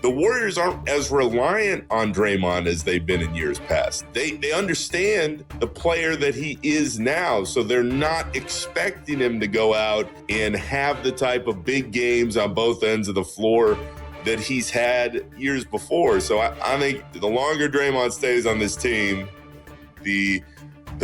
the Warriors aren't as reliant on Draymond as they've been in years past. They understand the player that he is now, so they're not expecting him to go out and have the type of big games on both ends of the floor that he's had years before. So I think the longer Draymond stays on this team, the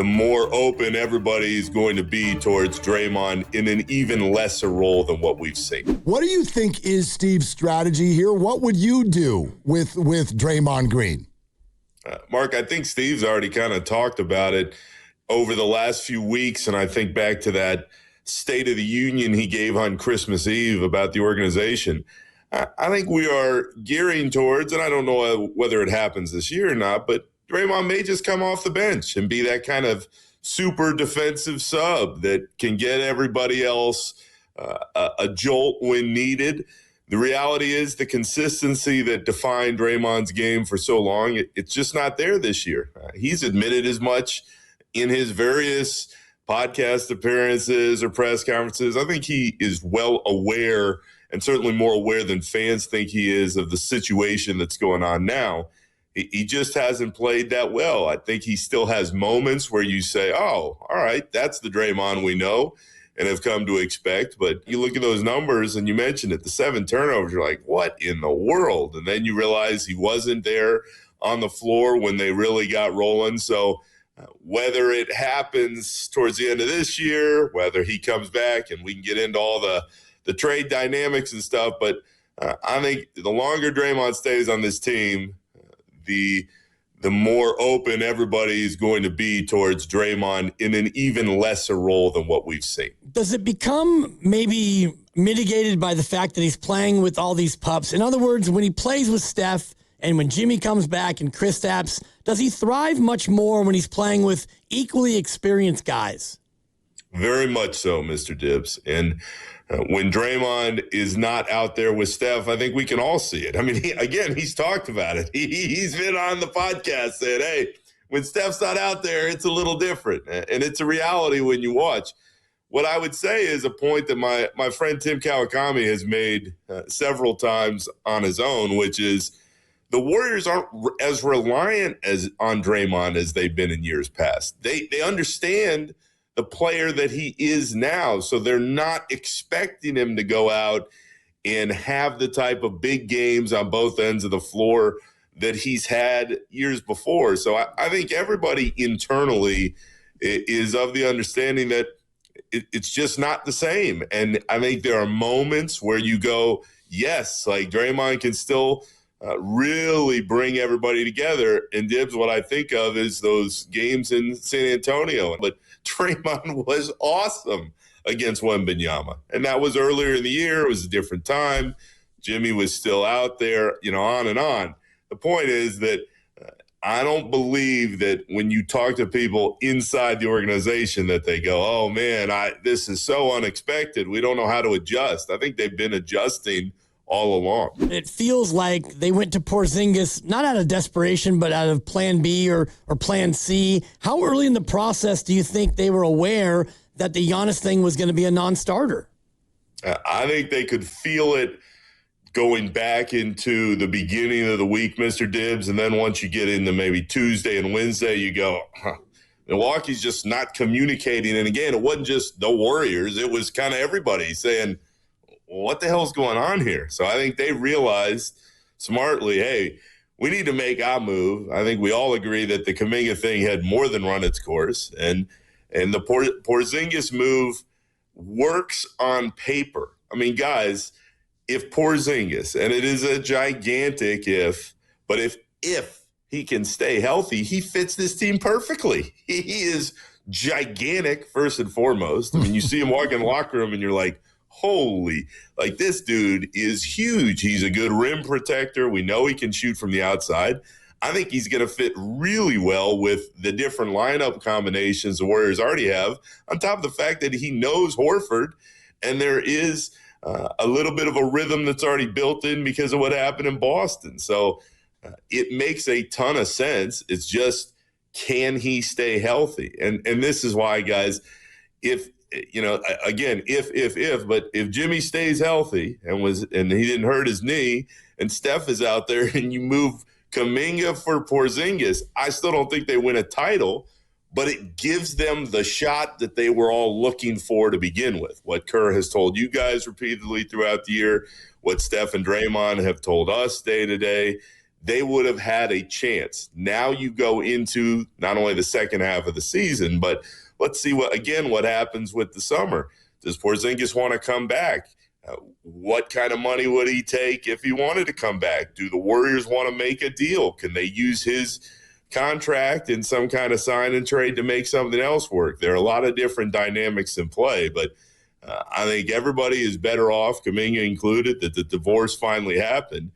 more open everybody is going to be towards Draymond in an even lesser role than what we've seen. What do you think is Steve's strategy here? What would you do with Draymond Green? Mark, I think Steve's already kind of talked about it over the last few weeks, and I think back to that State of the Union he gave on Christmas Eve about the organization. I think we are gearing towards, and I don't know whether it happens this year or not, but Draymond may just come off the bench and be that kind of super defensive sub that can get everybody else a jolt when needed. The reality is the consistency that defined Draymond's game for so long, it's just not there this year. He's admitted as much in his various podcast appearances or press conferences. I think he is well aware, and certainly more aware than fans think he is, of the situation that's going on now. He just hasn't played that well. I think he still has moments where you say, oh, all right, that's the Draymond we know and have come to expect. But you look at those numbers, and you mentioned it, the 7 turnovers, you're like, what in the world? And then you realize he wasn't there on the floor when they really got rolling. So whether it happens towards the end of this year, whether he comes back, and we can get into all the trade dynamics and stuff, but I think the longer Draymond stays on this team, the more open everybody is going to be towards Draymond in an even lesser role than what we've seen. Does it become maybe mitigated by the fact that he's playing with all these pups? In other words, when he plays with Steph and when Jimmy comes back and Kristaps, does he thrive much more when he's playing with equally experienced guys? Very much so, Mr. Dibs. And when Draymond is not out there with Steph, I think we can all see it. I mean, he's talked about it. He's been on the podcast saying, hey, when Steph's not out there, it's a little different. And it's a reality when you watch. What I would say is a point that my friend Tim Kawakami has made several times on his own, which is the Warriors aren't as reliant on Draymond as they've been in years past. They understand the player that he is now, so they're not expecting him to go out and have the type of big games on both ends of the floor that he's had years before. So I think everybody internally is of the understanding that it's just not the same. And I think there are moments where you go, yes, like Draymond can still really bring everybody together. And Dibs, what I think of is those games in San Antonio. But Draymond was awesome against Wembanyama. And that was earlier in the year. It was a different time. Jimmy was still out there, on and on. The point is that I don't believe that when you talk to people inside the organization that they go, oh, man, this is so unexpected. We don't know how to adjust. I think they've been adjusting all along. It feels like they went to Porzingis, not out of desperation, but out of plan B or plan C. How early in the process do you think they were aware that the Giannis thing was going to be a non-starter? I think they could feel it going back into the beginning of the week, Mr. Dibs, and then once you get into maybe Tuesday and Wednesday, you go, Milwaukee's just not communicating. And again, it wasn't just the Warriors. It was kind of everybody saying, what the hell's going on here? So I think they realized smartly, hey, we need to make our move. I think we all agree that the Kuminga thing had more than run its course. And the Porzingis move works on paper. I mean, guys, if Porzingis, and it is a gigantic if, but if he can stay healthy, he fits this team perfectly. He is gigantic, first and foremost. I mean, you see him walk in the locker room and you're like, holy, like this dude is huge. He's a good rim protector. We know he can shoot from the outside. I think he's going to fit really well with the different lineup combinations the Warriors already have, on top of the fact that he knows Horford, and there is a little bit of a rhythm that's already built in because of what happened in Boston. So it makes a ton of sense. It's just, can he stay healthy? And this is why, guys, if again, but if Jimmy stays healthy and he didn't hurt his knee and Steph is out there and you move Kuminga for Porzingis, I still don't think they win a title, but it gives them the shot that they were all looking for to begin with. What Kerr has told you guys repeatedly throughout the year, what Steph and Draymond have told us day to day, they would have had a chance. Now you go into not only the second half of the season, but let's see what happens with the summer. Does Porzingis want to come back? What kind of money would he take if he wanted to come back? Do the Warriors want to make a deal? Can they use his contract in some kind of sign and trade to make something else work? There are a lot of different dynamics in play, but I think everybody is better off, Kuminga included, that the divorce finally happened.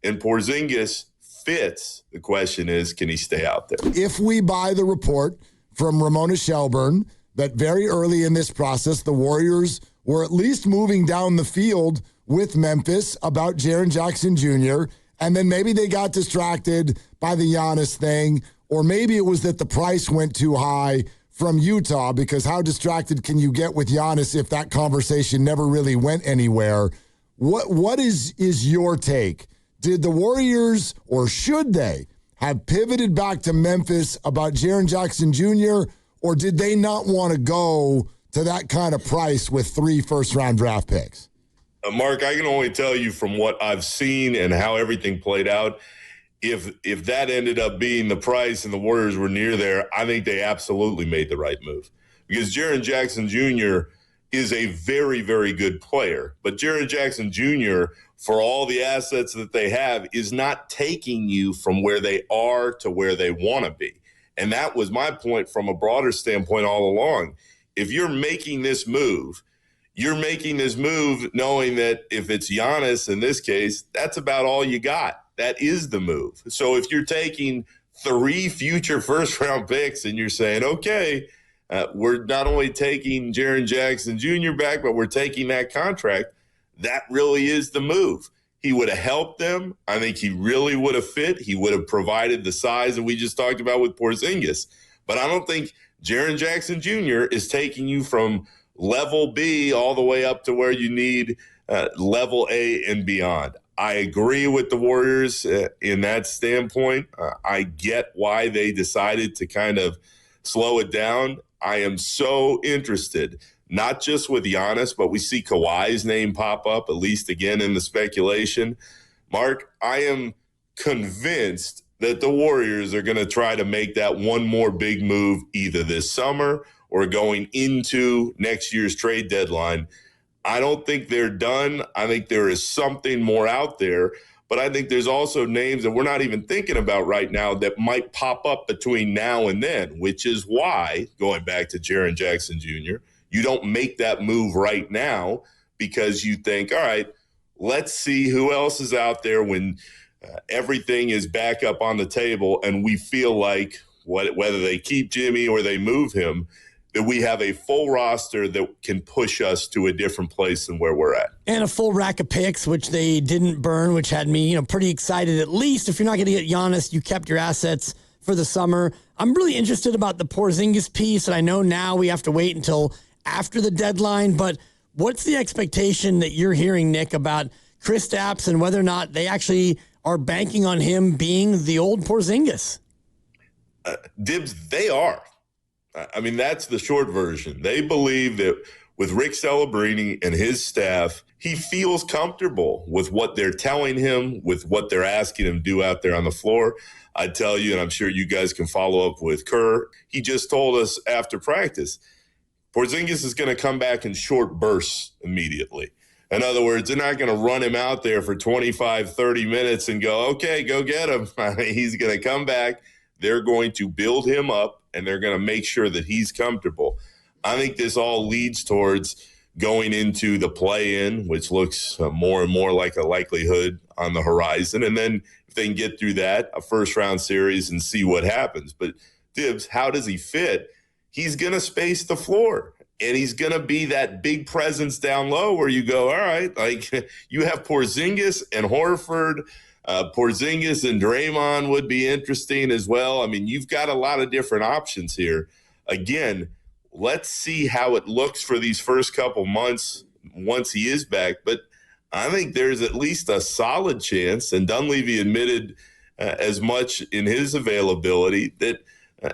And Porzingis fits. The question is, can he stay out there? If we buy the report from Ramona Shelburne that very early in this process, the Warriors were at least moving down the field with Memphis about Jaren Jackson Jr., and then maybe they got distracted by the Giannis thing, or maybe it was that the price went too high from Utah, because how distracted can you get with Giannis if that conversation never really went anywhere? What is your take? Did the Warriors, or should they, have pivoted back to Memphis about Jaren Jackson Jr., or did they not want to go to that kind of price with 3 first-round draft picks? Mark, I can only tell you from what I've seen and how everything played out. If that ended up being the price and the Warriors were near there, I think they absolutely made the right move. Because Jaren Jackson Jr. is a very, very good player. But Jaren Jackson Jr., for all the assets that they have, is not taking you from where they are to where they want to be. And that was my point from a broader standpoint all along. If you're making this move, you're making this move knowing that if it's Giannis in this case, that's about all you got. That is the move. So if you're taking 3 future first-round picks and you're saying, okay, we're not only taking Jaren Jackson Jr. back, but we're taking that contract, that really is the move. He would have helped them. I think he really would have fit. He would have provided the size that we just talked about with Porzingis. But I don't think Jaren Jackson Jr. is taking you from level B all the way up to where you need level A and beyond. I agree with the Warriors in that standpoint. I get why they decided to kind of slow it down. I am so interested, not just with Giannis, but we see Kawhi's name pop up, at least again in the speculation. Mark, I am convinced that the Warriors are going to try to make that one more big move either this summer or going into next year's trade deadline. I don't think they're done. I think there is something more out there, but I think there's also names that we're not even thinking about right now that might pop up between now and then, which is why, going back to Jaren Jackson Jr., you don't make that move right now because you think, all right, let's see who else is out there when everything is back up on the table and we feel like whether they keep Jimmy or they move him, that we have a full roster that can push us to a different place than where we're at. And a full rack of picks, which they didn't burn, which had me, pretty excited. At least if you're not going to get Giannis, you kept your assets for the summer. I'm really interested about the Porzingis piece, and I know now we have to wait until after the deadline, but what's the expectation that you're hearing, Nick, about Kristaps and whether or not they actually are banking on him being the old Porzingis? Dibs, they are. I mean, that's the short version. They believe that with Rick Celebrini and his staff, he feels comfortable with what they're telling him, with what they're asking him to do out there on the floor. I tell you, and I'm sure you guys can follow up with Kerr, he just told us after practice, Porzingis is going to come back in short bursts immediately. In other words, they're not going to run him out there for 25, 30 minutes and go, okay, go get him. He's going to come back. They're going to build him up, and they're going to make sure that he's comfortable. I think this all leads towards going into the play-in, which looks more and more like a likelihood on the horizon. And then if they can get through that, a first-round series and see what happens. But Dibs, how does he fit? He's going to space the floor, and he's going to be that big presence down low where you go, all right, like you have Porzingis and Horford. Porzingis and Draymond would be interesting as well. I mean, you've got a lot of different options here. Again, let's see how it looks for these first couple months once he is back. But I think there's at least a solid chance, and Dunleavy admitted as much in his availability, that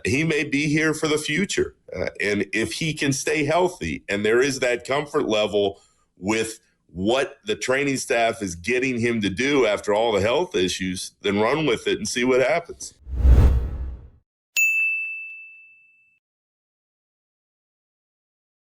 he may be here for the future. And if he can stay healthy and there is that comfort level with what the training staff is getting him to do after all the health issues, then run with it and see what happens.